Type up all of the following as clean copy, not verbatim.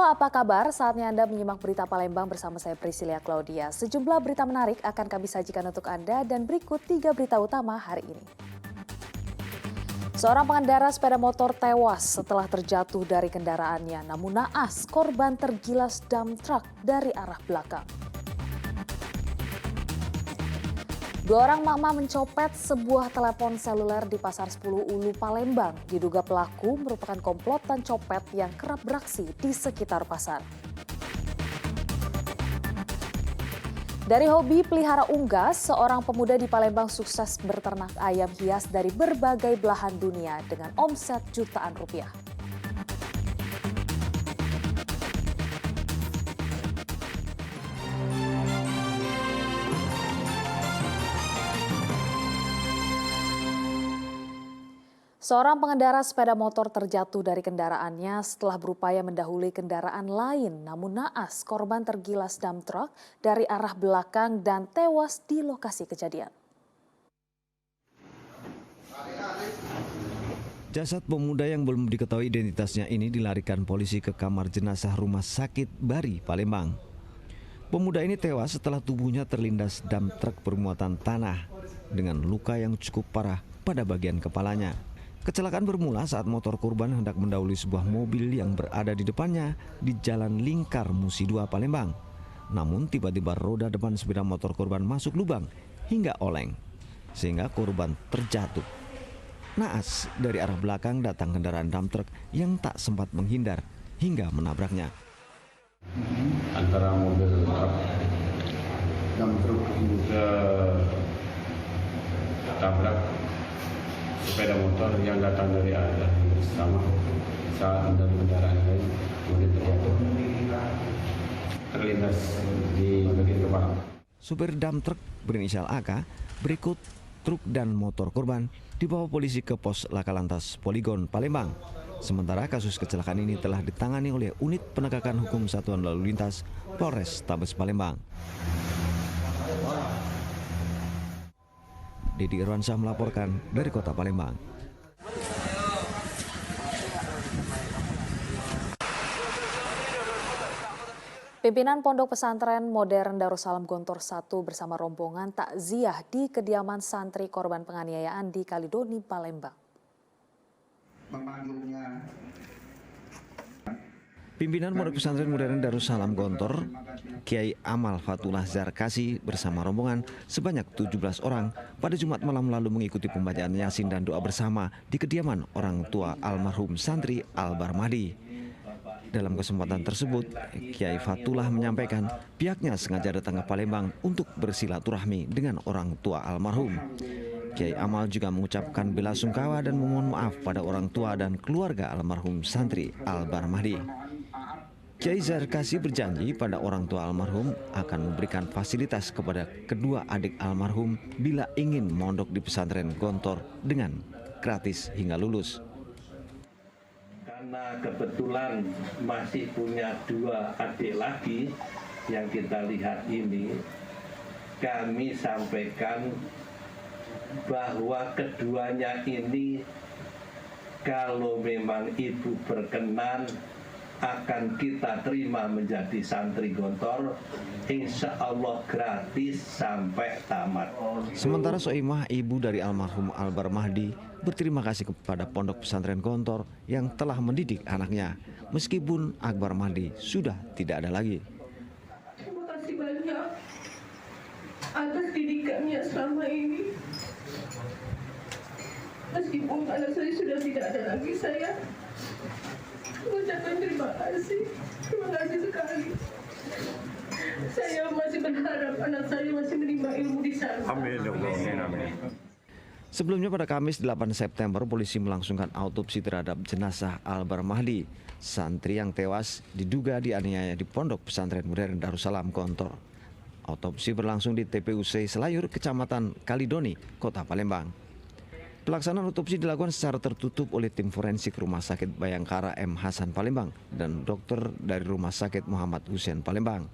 apa kabar? Saatnya Anda menyimak berita Palembang bersama saya Priscilia Claudia. Sejumlah berita menarik akan kami sajikan untuk Anda dan berikut 3 berita utama hari ini. Seorang pengendara sepeda motor tewas setelah terjatuh dari kendaraannya. Namun naas, korban tergilas dump truck dari arah belakang. 2 orang mama mencopet sebuah telepon seluler di Pasar 10 Ulu, Palembang. Diduga pelaku merupakan komplotan copet yang kerap beraksi di sekitar pasar. Dari hobi pelihara unggas, seorang pemuda di Palembang sukses berternak ayam hias dari berbagai belahan dunia dengan omset jutaan rupiah. Seorang pengendara sepeda motor terjatuh dari kendaraannya setelah berupaya mendahului kendaraan lain. Namun naas, korban tergilas dump truck dari arah belakang dan tewas di lokasi kejadian. Jasad pemuda yang belum diketahui identitasnya ini dilarikan polisi ke kamar jenazah Rumah Sakit Bari, Palembang. Pemuda ini tewas setelah tubuhnya terlindas dump truk bermuatan tanah dengan luka yang cukup parah pada bagian kepalanya. Kecelakaan bermula saat motor korban hendak mendahului sebuah mobil yang berada di depannya di Jalan Lingkar Musi 2 Palembang. Namun tiba-tiba roda depan sepeda motor korban masuk lubang hingga oleng, sehingga korban terjatuh. Naas, dari arah belakang datang kendaraan dump truck yang tak sempat menghindar hingga menabraknya. Antara mobil truk dump truck ke tabrak sepeda motor yang datang dari arah yang sama saat dari kendaraan lain kemudian terjatuh terlindas di bagian kepala. Supir dump truck berinisial AK berikut truk dan motor korban dibawa polisi ke pos Lakalantas Poligon Palembang. Sementara kasus kecelakaan ini telah ditangani oleh Unit Penegakan Hukum Satuan Lalu Lintas Polres Tabes Palembang. Didi Irwansyah melaporkan dari Kota Palembang. Pimpinan Pondok Pesantren Modern Darussalam Gontor I bersama rombongan takziah di kediaman santri korban penganiayaan di Kalidoni, Palembang. Pimpinan Pondok Pesantren Modern Darussalam Gontor, Kiai Amal Fatullah Zarkasi bersama rombongan sebanyak 17 orang pada Jumat malam lalu mengikuti pembacaan Yasin dan doa bersama di kediaman orang tua almarhum santri Albar Mahdi. Dalam kesempatan tersebut, Kiai Fatullah menyampaikan pihaknya sengaja datang ke Palembang untuk bersilaturahmi dengan orang tua almarhum. Kiai Amal juga mengucapkan bela sungkawa dan memohon maaf pada orang tua dan keluarga almarhum santri Albar Mahdi. Kiai Zarkasi berjanji pada orang tua almarhum akan memberikan fasilitas kepada kedua adik almarhum bila ingin mondok di pesantren Gontor dengan gratis hingga lulus. Karena kebetulan masih punya 2 adik lagi yang kita lihat ini, kami sampaikan bahwa keduanya ini kalau memang ibu berkenan akan kita terima menjadi santri Gontor, insya Allah gratis sampai tamat. Sementara Soimah, ibu dari almarhum Albar Mahdi, berterima kasih kepada Pondok Pesantren Gontor yang telah mendidik anaknya, meskipun Akbar Mahdi sudah tidak ada lagi. Terima kasih banyak atas didikannya selama ini. Meskipun anak saya sudah tidak ada lagi, saya mengucapkan terima kasih sekali. Saya masih berharap anak saya masih menerima ilmu di sana. Amin ya Allah. Amin. Sebelumnya pada Kamis 8 September, polisi melangsungkan autopsi terhadap jenazah Albar Mahdi, santri yang tewas diduga dianiaya di Pondok Pesantren Modern Darussalam Gontor. Autopsi berlangsung di TPUC Selayur, Kecamatan Kalidoni, Kota Palembang. Pelaksanaan otopsi dilakukan secara tertutup oleh tim forensik Rumah Sakit Bayangkara M. Hasan Palembang dan dokter dari Rumah Sakit Muhammad Hussein Palembang.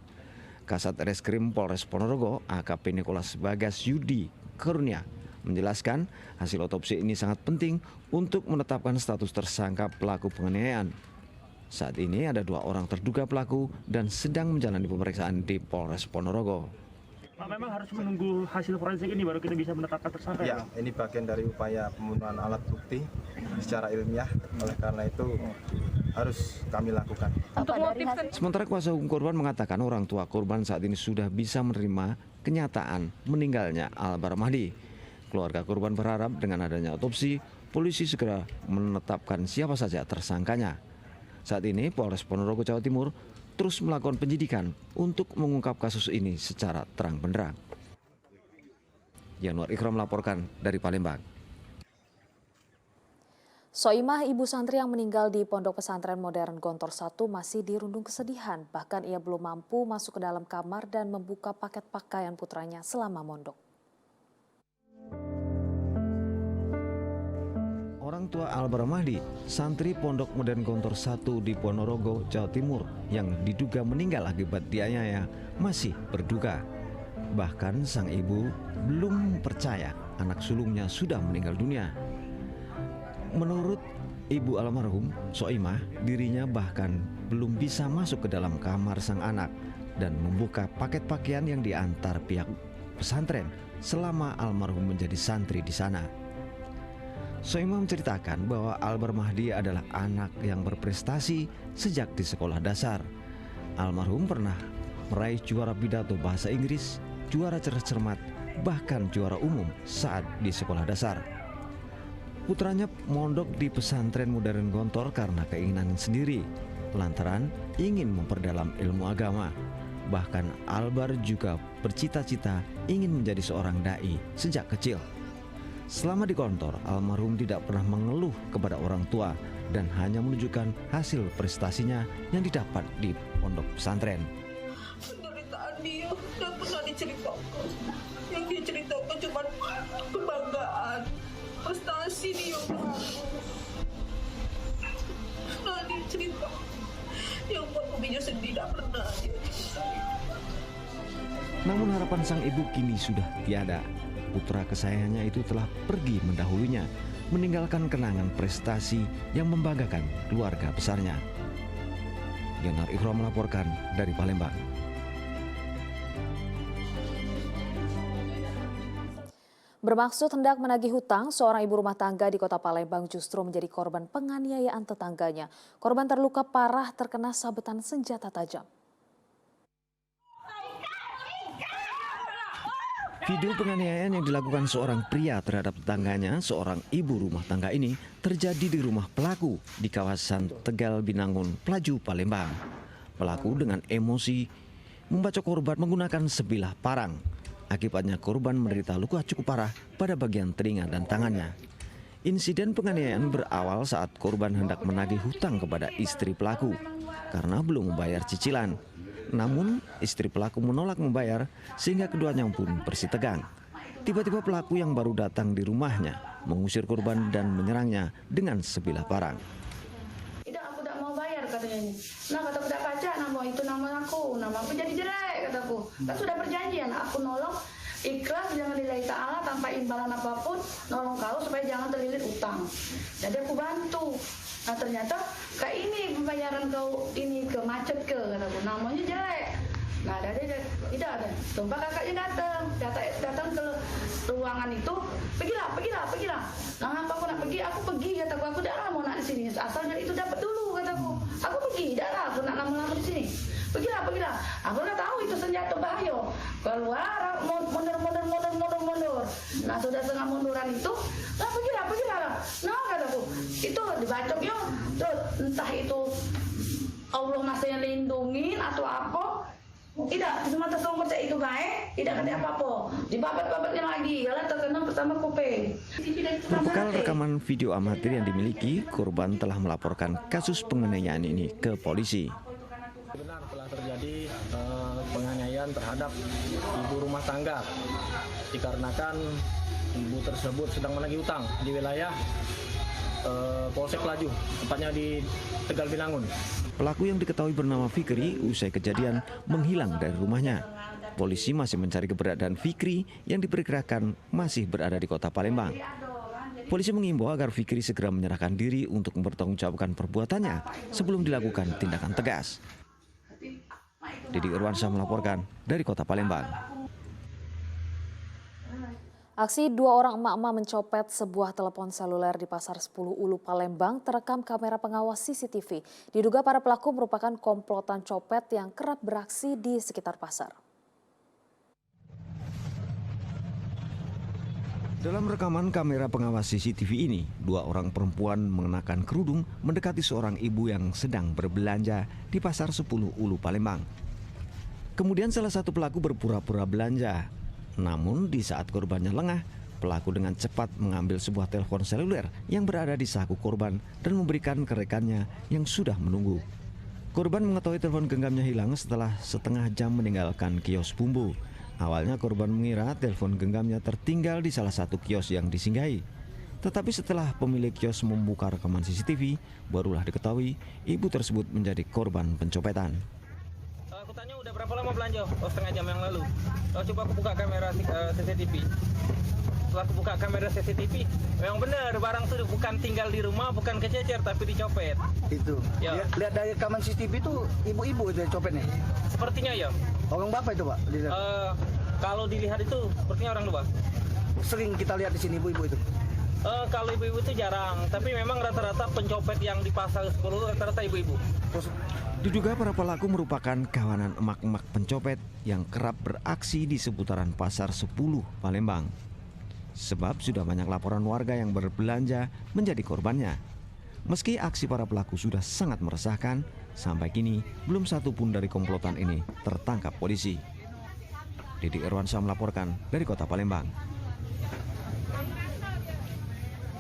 Kasat Reskrim Polres Ponorogo AKP Nikolas Bagas Yudi Karunia menjelaskan hasil otopsi ini sangat penting untuk menetapkan status tersangka pelaku penganiayaan. Saat ini ada 2 orang terduga pelaku dan sedang menjalani pemeriksaan di Polres Ponorogo. Pak, memang harus menunggu hasil forensik ini baru kita bisa menetapkan tersangka. Ya, ini bagian dari upaya pembunuhan alat bukti secara ilmiah. Oleh karena itu harus kami lakukan. Sementara kuasa hukum korban mengatakan orang tua korban saat ini sudah bisa menerima kenyataan meninggalnya Albar Mahdi. Keluarga korban berharap dengan adanya otopsi, polisi segera menetapkan siapa saja tersangkanya. Saat ini Polres Ponorogo, Jawa Timur terus melakukan penyidikan untuk mengungkap kasus ini secara terang benderang. Yanuar Ikram melaporkan dari Palembang. Soimah, ibu santri yang meninggal di Pondok Pesantren Modern Gontor 1 masih dirundung kesedihan. Bahkan ia belum mampu masuk ke dalam kamar dan membuka paket pakaian putranya selama mondok. Orang tua Albar Mahdi, santri Pondok Modern Gontor 1 di Ponorogo, Jawa Timur yang diduga meninggal akibat dianiaya masih berduka. Bahkan sang ibu belum percaya anak sulungnya sudah meninggal dunia. Menurut ibu almarhum Soimah, dirinya bahkan belum bisa masuk ke dalam kamar sang anak dan membuka paket pakaian yang diantar pihak pesantren selama almarhum menjadi santri di sana. Soimah menceritakan bahwa Albar Mahdi adalah anak yang berprestasi sejak di sekolah dasar. Almarhum pernah meraih juara pidato bahasa Inggris, juara cerdas cermat, bahkan juara umum saat di sekolah dasar. Putranya mondok di pesantren modern Gontor karena keinginan sendiri, lantaran ingin memperdalam ilmu agama. Bahkan Albar juga bercita-cita ingin menjadi seorang dai sejak kecil. Selama di Gontor, almarhum tidak pernah mengeluh kepada orang tua dan hanya menunjukkan hasil prestasinya yang didapat di pondok pesantren. Penderitaan dia gak pernah diceritakan. Yang dia ceritakan cuma kebanggaan, prestasi dia. Nah, dia cerita yang buat ubinya sedih tak pernah dia. Namun harapan sang ibu kini sudah tiada. Putra kesayangannya itu telah pergi mendahulunya, meninggalkan kenangan prestasi yang membanggakan keluarga besarnya. Yanuar Ikram melaporkan dari Palembang. Bermaksud hendak menagih hutang, seorang ibu rumah tangga di kota Palembang justru menjadi korban penganiayaan tetangganya. Korban terluka parah terkena sabetan senjata tajam. Video penganiayaan yang dilakukan seorang pria terhadap tetangganya, seorang ibu rumah tangga ini, terjadi di rumah pelaku di kawasan Tegal Binangun, Pelaju, Palembang. Pelaku dengan emosi membacok korban menggunakan sebilah parang. Akibatnya korban menderita luka cukup parah pada bagian telinga dan tangannya. Insiden penganiayaan berawal saat korban hendak menagih hutang kepada istri pelaku karena belum membayar cicilan. Namun istri pelaku menolak membayar sehingga keduanya pun bersitegang. Tiba-tiba pelaku yang baru datang di rumahnya mengusir korban dan menyerangnya dengan sebilah parang. Tidak, aku tidak mau bayar katanya ini. Nah, kata tidak kaca, nama itu nama aku jadi jelek kataku. Kan sudah perjanjian, aku nolong ikhlas jangan lillahi ta'ala tanpa imbalan apapun, nolong kau supaya jangan terlilit utang. Jadi aku bantu. Nah ternyata kayak ini pembayaran kau ini ke macet ke kataku, namanya jelek. Nah dari tidak ada. Tumpah kakaknya datang ke ruangan itu, pergilah. Nah apa aku nak pergi? Aku pergi kataku, aku tidak mau nak di sini. Asalnya itu dapat dulu kataku. Aku pergi, tidak lah, aku nak lama-lama di sini. Pergilah. Aku nggak tahu itu senjata bahaya. Keluar, mundur. Nah sudah setengah munduran itu, nah pergilah. Nah kataku, itu dibacoknya, terus entah itu Allah masih lindungin atau apa. Tidak, semata songkot itu baik, tidak ada apa-apa. Dibabat-babatnya lagi, kalau terkena pertama kuping. Berbekal rekaman video amatir yang dimiliki, korban telah melaporkan kasus penganiayaan ini ke polisi. Benar telah terjadi penganiayaan terhadap ibu rumah tangga dikarenakan ibu tersebut sedang menagih utang di wilayah Polsek Pelaju, tepatnya di Tegal Binangun. Pelaku yang diketahui bernama Fikri usai kejadian menghilang dari rumahnya. Polisi masih mencari keberadaan Fikri yang diperkirakan masih berada di kota Palembang. Polisi mengimbau agar Fikri segera menyerahkan diri untuk mempertanggungjawabkan perbuatannya sebelum dilakukan tindakan tegas. Didi Irwansyah melaporkan dari Kota Palembang. Aksi dua orang emak-emak mencopet sebuah telepon seluler di Pasar 10 Ulu Palembang terekam kamera pengawas CCTV. Diduga para pelaku merupakan komplotan copet yang kerap beraksi di sekitar pasar. Dalam rekaman kamera pengawas CCTV ini, dua orang perempuan mengenakan kerudung mendekati seorang ibu yang sedang berbelanja di Pasar 10 Ulu Palembang. Kemudian salah satu pelaku berpura-pura belanja. Namun di saat korbannya lengah, pelaku dengan cepat mengambil sebuah telepon seluler yang berada di saku korban dan memberikan ke rekannya yang sudah menunggu. Korban mengetahui telepon genggamnya hilang setelah setengah jam meninggalkan kios bumbu. Awalnya korban mengira telepon genggamnya tertinggal di salah satu kios yang disinggahi. Tetapi setelah pemilik kios membuka rekaman CCTV, barulah diketahui ibu tersebut menjadi korban pencopetan. Aku tanya udah berapa lama belanja? Oh, setengah jam yang lalu. Coba aku buka kamera CCTV. Setelah aku buka kamera CCTV, memang benar barang itu bukan tinggal di rumah, bukan kececer tapi dicopet. Itu. Ya. Lihat dari rekaman CCTV itu ibu-ibu itu yang copetnya. Sepertinya ya. Orang bapak itu, Pak. Kalau dilihat itu sepertinya orang luar. Sering kita lihat di sini ibu-ibu itu. Kalau ibu-ibu itu jarang, tapi memang rata-rata pencopet yang di Pasar 10 rata-rata ibu-ibu. Diduga para pelaku merupakan kawanan emak-emak pencopet yang kerap beraksi di seputaran Pasar 10 Palembang. Sebab sudah banyak laporan warga yang berbelanja menjadi korbannya. Meski aksi para pelaku sudah sangat meresahkan, sampai kini belum satu pun dari komplotan ini tertangkap polisi. Didi Irwansyah melaporkan dari Kota Palembang.